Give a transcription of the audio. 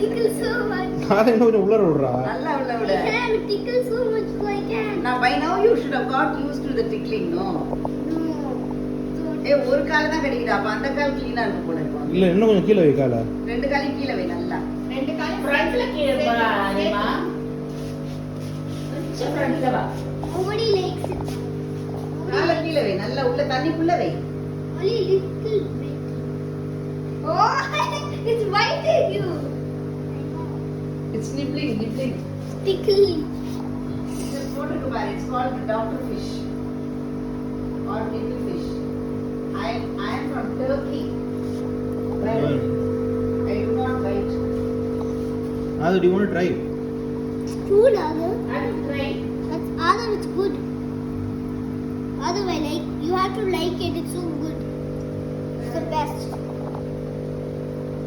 tickles so much. காலை என்ன கொஞ்சம் உள்ளர விடுறா. நல்லா உள்ள விட. My hand tickles so much like hand. Now by now you should have got used to the tickling, no? No. ஏய் ஒரு கால் தான் கடிக்குதா அப்ப அந்த கால் க்ளீனா இருக்கு போல இருக்கு. இல்ல இன்னும் கொஞ்சம் கீழ வை காலை. ரெண்டு காலையும் கீழ வை நல்லா. ரெண்டு காலையும் ஃப்ரண்ட்ல கீழ வா அனிமா. கொஞ்சம் ஃப்ரண்ட்ல வா. Nobody likes it. கால கீழ வை நல்லா உள்ள தண்ணிக்குள்ள வை. Only little bit. Oh, it's biting you. It's nibbling. Tickling. This போட்டுருக்கு பாரு. It's called doctor fish or nibble fish. I am from Turkey. I do not bite. Adu, do you want to try? It's good, Adu. I will try. That's Adu, it's good. Adu, I like. You have to like it. It's so good. It's the best.